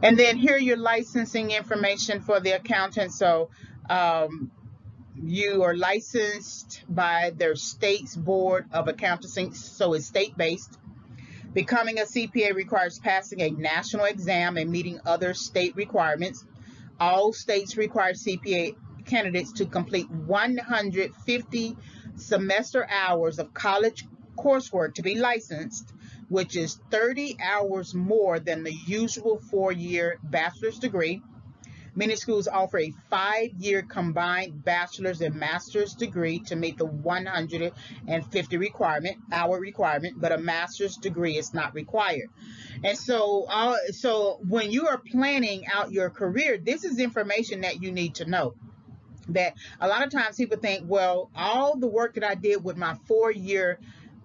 And then here are your licensing information for the accountant. So you are licensed by their state's board of accounting, so it's state based. Becoming a CPA requires passing a national exam and meeting other state requirements. All states require CPA candidates to complete 150 semester hours of college coursework to be licensed, which is 30 hours more than the usual 4-year bachelor's degree. Many schools offer a 5-year combined bachelor's and master's degree to meet the 150 hour requirement, but a master's degree is not required. And so when you are planning out your career, this is information that you need to know. That a lot of times people think, well, all the work that I did with my 4-year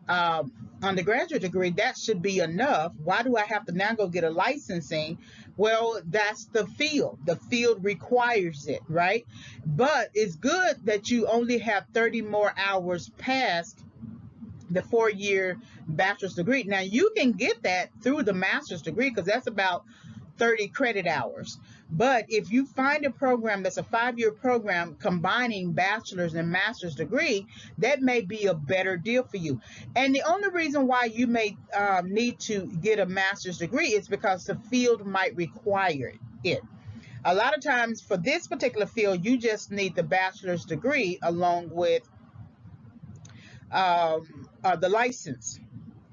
uh, undergraduate degree, that should be enough. Why do I have to now go get a licensing? Well, that's the field. The field requires it, right? But it's good that you only have 30 more hours past the 4-year bachelor's degree. Now, you can get that through the master's degree because that's about 30 credit hours. But if you find a program that's a 5-year program combining bachelor's and master's degree, that may be a better deal for you. And the only reason why you may need to get a master's degree is because the field might require it. A lot of times for this particular field, you just need the bachelor's degree along with the license.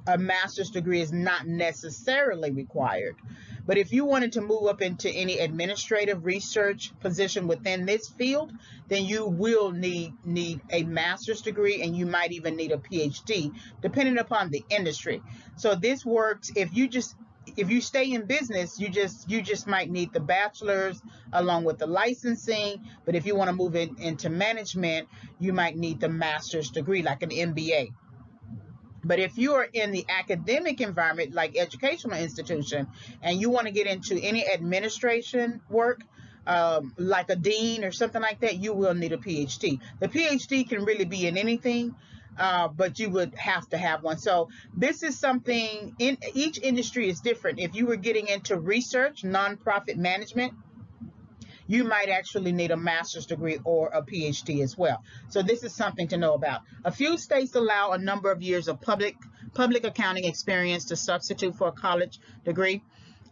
A master's degree is not necessarily required. But if you wanted to move up into any administrative research position within this field, then you will need a master's degree, and you might even need a PhD, depending upon the industry. So this works if you stay in business, you just might need the bachelor's along with the licensing. But if you want to move into management, you might need the master's degree, like an MBA. But if you are in the academic environment, like educational institution, and you want to get into any administration work, like a dean or something like that, you will need a PhD. The PhD can really be in anything, but you would have to have one. So this is something, in each industry is different. If you were getting into research, nonprofit management, you might actually need a master's degree or a PhD as well. So this is something to know about. A few states allow a number of years of public accounting experience to substitute for a college degree.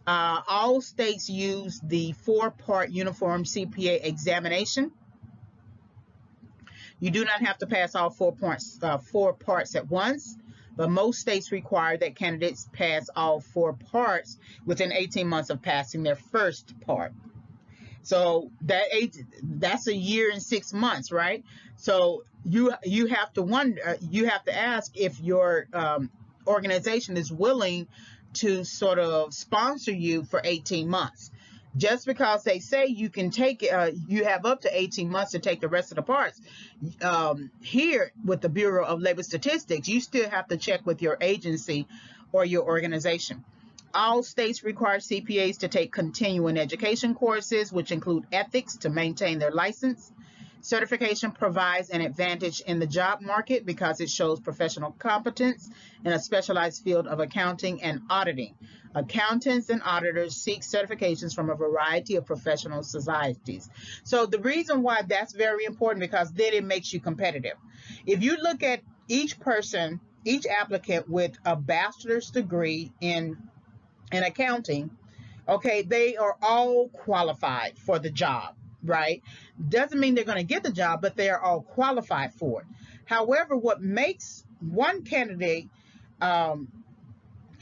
All states use the 4-part uniform CPA examination. You do not have to pass all 4 parts at once, but most states require that candidates pass all 4 parts within 18 months of passing their first part. So that's a year and 6 months, right? So you have to wonder, you have to ask if your organization is willing to sort of sponsor you for 18 months. Just because they say you can take you have up to 18 months to take the rest of the parts. Here with the Bureau of Labor Statistics, you still have to check with your agency or your organization. All states require CPAs to take continuing education courses, which include ethics to maintain their license. Certification provides an advantage in the job market because it shows professional competence in a specialized field of accounting and auditing. Accountants and auditors seek certifications from a variety of professional societies. So the reason why that's very important, because then it makes you competitive. If you look at each person, each applicant with a bachelor's degree in accounting, okay, they are all qualified for the job, right? Doesn't mean they're going to get the job, but they are all qualified for it. However, what makes one um,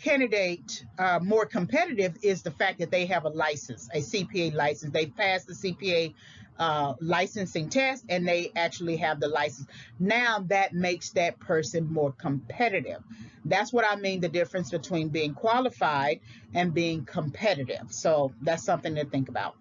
candidate more competitive is the fact that they have a license, a CPA license. They passed the CPA licensing test, and they actually have the license. Now that makes that person more competitive. That's what I mean, the difference between being qualified and being competitive. So that's something to think about.